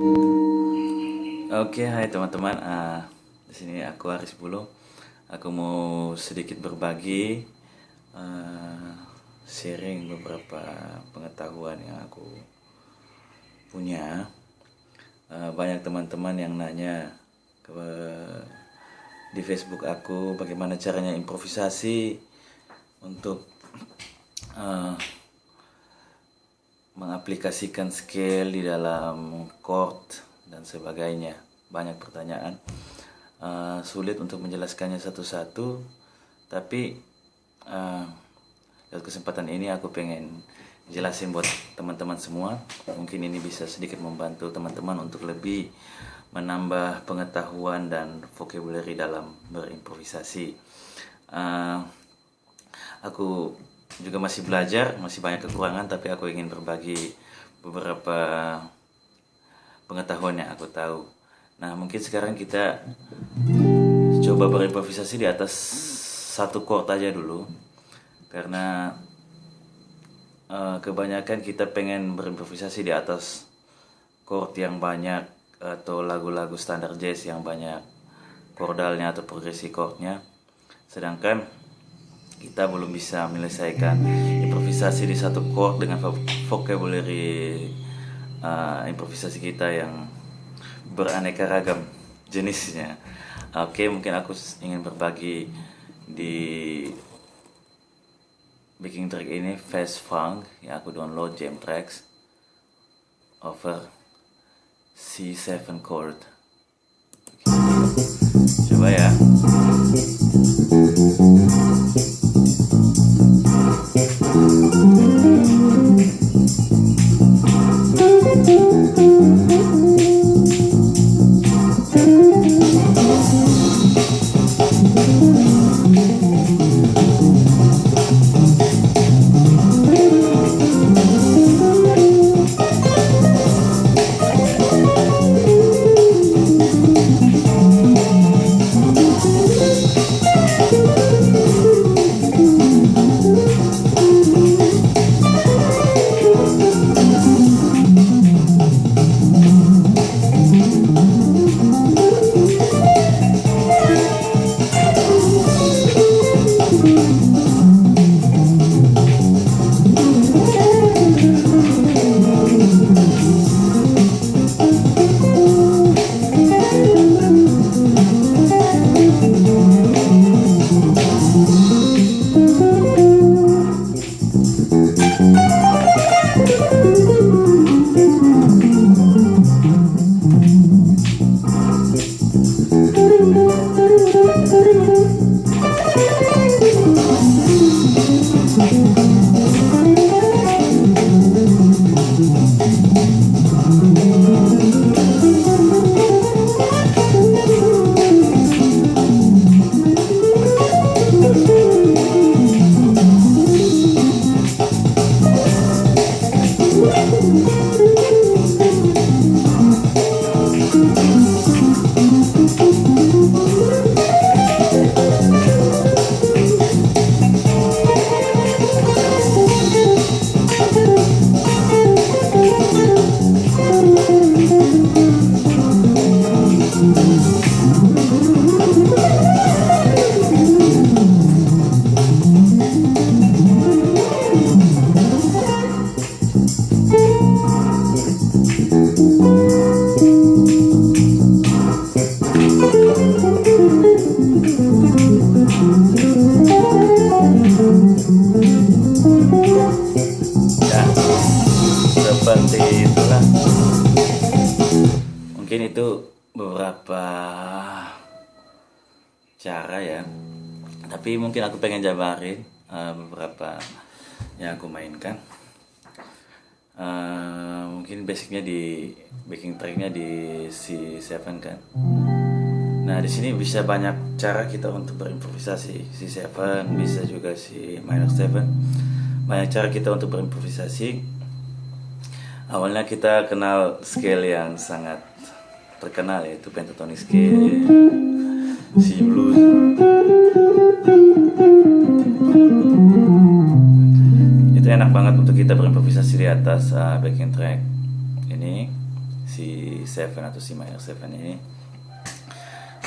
Oke, hai teman-teman. Di sini aku Aris Bulo. Aku mau sedikit berbagi, sharing beberapa pengetahuan yang aku punya. Banyak teman-teman yang nanya di Facebook aku bagaimana caranya improvisasi untuk mengaplikasikan scale di dalam chord dan sebagainya. Banyak pertanyaan, sulit untuk menjelaskannya satu-satu, tapi lewat kesempatan ini aku pengen jelasin buat teman-teman semua. Mungkin ini bisa sedikit membantu teman-teman untuk lebih menambah pengetahuan dan vocabulary dalam berimprovisasi. Aku juga masih belajar, masih banyak kekurangan, tapi aku ingin berbagi beberapa pengetahuan yang aku tahu. Nah, mungkin sekarang kita coba berimprovisasi di atas satu chord aja dulu, karena kebanyakan kita pengen berimprovisasi di atas chord yang banyak atau lagu-lagu standar jazz yang banyak chordalnya atau progresi chordnya, sedangkan kita belum bisa menyelesaikan improvisasi di satu chord dengan vocabulary improvisasi kita yang beraneka ragam jenisnya. Oke, mungkin aku ingin berbagi di backing track ini Fast Funk yang aku download jam tracks over C7 chord. Coba ya. Seperti itulah. Mungkin itu beberapa cara ya. Tapi mungkin aku pengen jabarin beberapa yang aku mainkan. Mungkin basicnya di backing tracknya di C7 kan. Nah, di sini bisa banyak cara kita untuk berimprovisasi. C7 bisa juga C minor 7. Banyak cara kita untuk berimprovisasi. Awalnya kita kenal scale yang sangat terkenal, yaitu pentatonic scale, C blues. Itu enak banget untuk kita berimprovisasi di atas backing track ini C7 atau C minor 7 ini.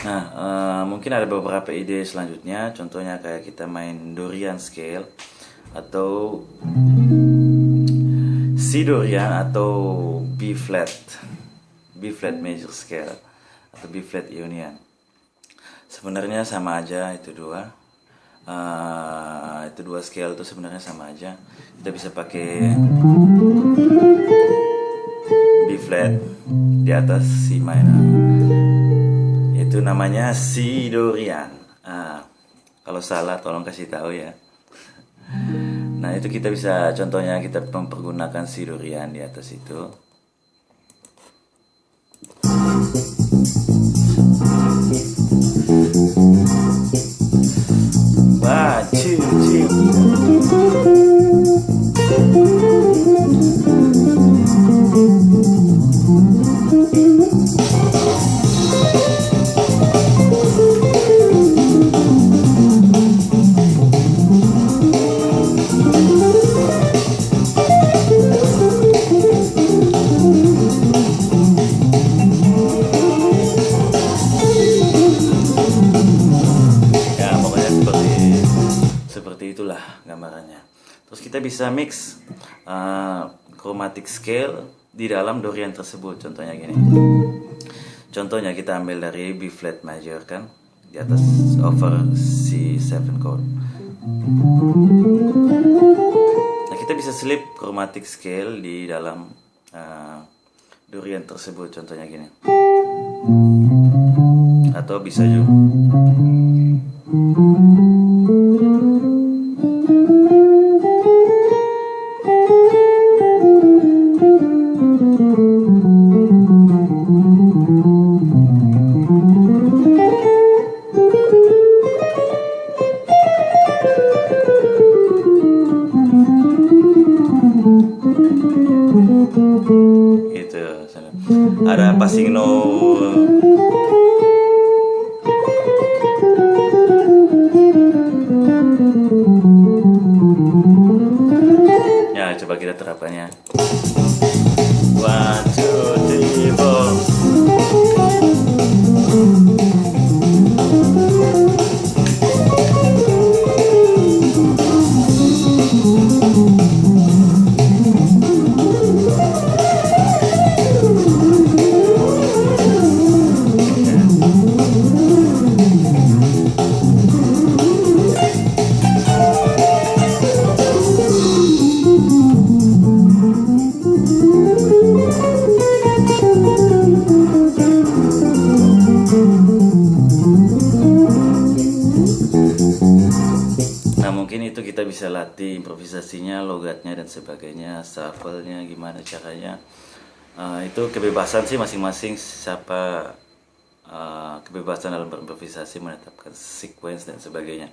Nah, mungkin ada beberapa ide selanjutnya, contohnya kayak kita main Dorian scale atau C Dorian atau B flat major scale atau B flat Ionian. Sebenarnya sama aja itu dua. Itu dua scale itu sebenarnya sama aja. Kita bisa pakai B flat di atas C minor. Itu namanya C Dorian. Kalau salah tolong kasih tahu ya. Nah, itu kita bisa, contohnya kita mempergunakan C Dorian di atas itu. Wah, cium. Seperti itulah gambarannya. Terus kita bisa mix chromatic scale di dalam Dorian tersebut. Contohnya gini. Contohnya kita ambil dari B flat major kan, di atas over C7 chord. Nah, kita bisa slip chromatic scale di dalam Dorian tersebut. Contohnya gini. Atau bisa juga gitu. Ada passing note. Ya, coba kita terapkannya. 1, 2, 3, itu kita bisa latih improvisasinya, logatnya dan sebagainya, shuffle-nya gimana caranya. Itu kebebasan sih masing-masing siapa, kebebasan dalam berimprovisasi, menetapkan sequence dan sebagainya.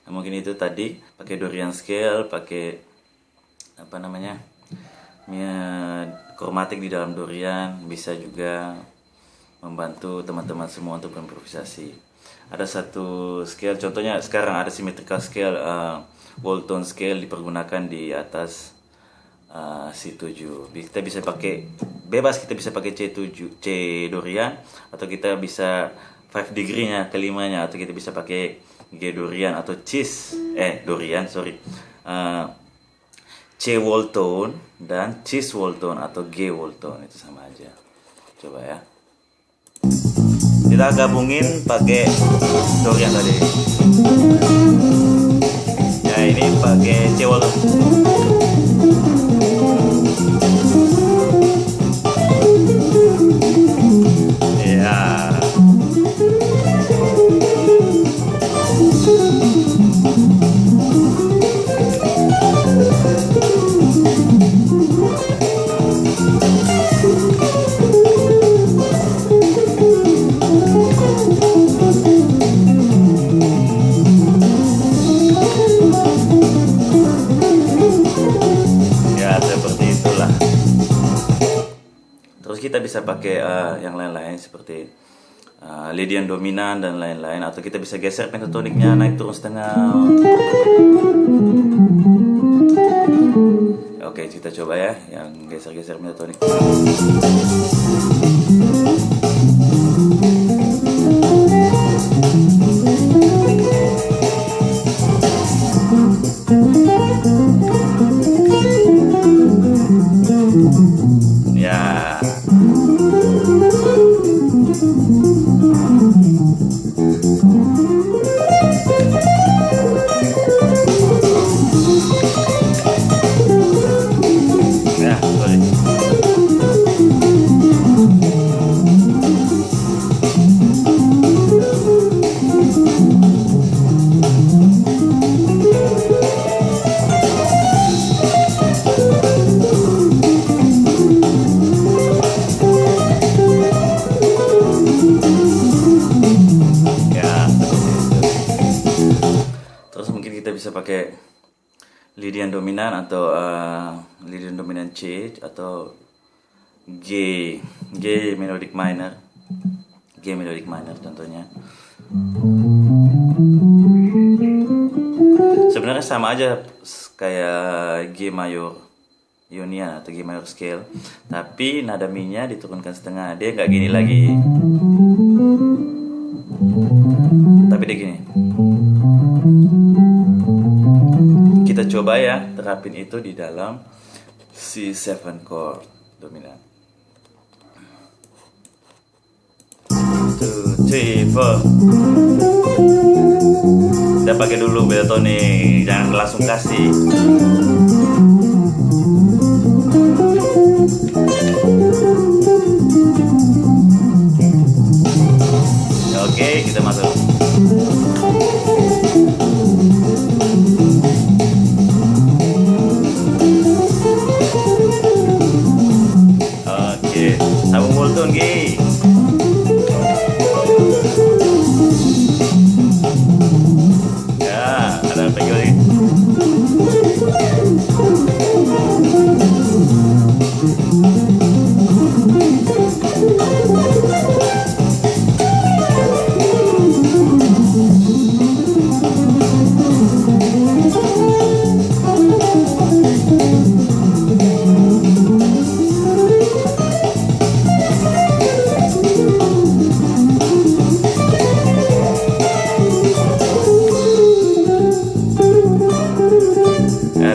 Nah, mungkin itu tadi pakai Dorian scale, pakai apa namanya, kromatik di dalam Dorian, bisa juga membantu teman-teman semua untuk berimprovisasi. Ada satu scale, contohnya sekarang ada symmetrical scale, whole tone scale dipergunakan di atas C7. Kita bisa pakai bebas, kita bisa pakai C7, C Dorian, atau kita bisa 5 degree-nya, kelimanya, atau kita bisa pakai G Dorian atau Dorian, C whole tone dan Cis whole tone atau G whole tone, itu sama aja. Coba ya. Kita gabungin pakai Dorian tadi. Ya, ini pakai C whole tone. Ya. Kita bisa pakai yang lain-lain seperti Lydian dominan dan lain-lain, atau kita bisa geser pentatoniknya naik turun setengah. Oke, kita coba ya yang geser-geser Miltonic. Ya. Ya, sorry. Terus mungkin kita bisa pakai Lydian dominan atau Lydian dominan C atau G melodic minor, G melodic minor contohnya. Sebenarnya sama aja kayak G mayor Ionian atau G mayor scale, tapi nada mi-nya diturunkan setengah, dia nggak gini lagi, tapi dia gini. Kita coba ya terapin itu di dalam C7 chord dominan. 1, 2, 3, 4. Kita pakai dulu Miltonic, jangan langsung kasih. Oke, kita masuk. Sambung multun G. Ya, ada arpegio lagi.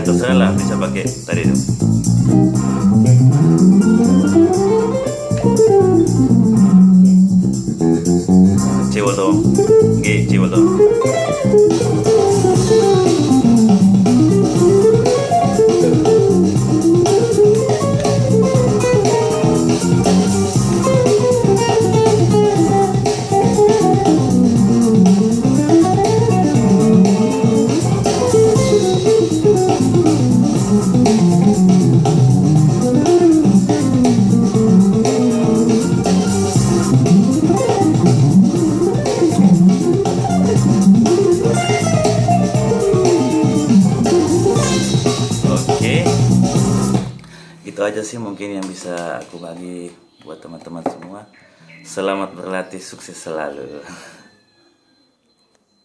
Terserah lah, bisa pakai tadi itu. C volto, G, C volto. Itu aja sih mungkin yang bisa aku bagi buat teman-teman semua. Selamat berlatih, sukses selalu.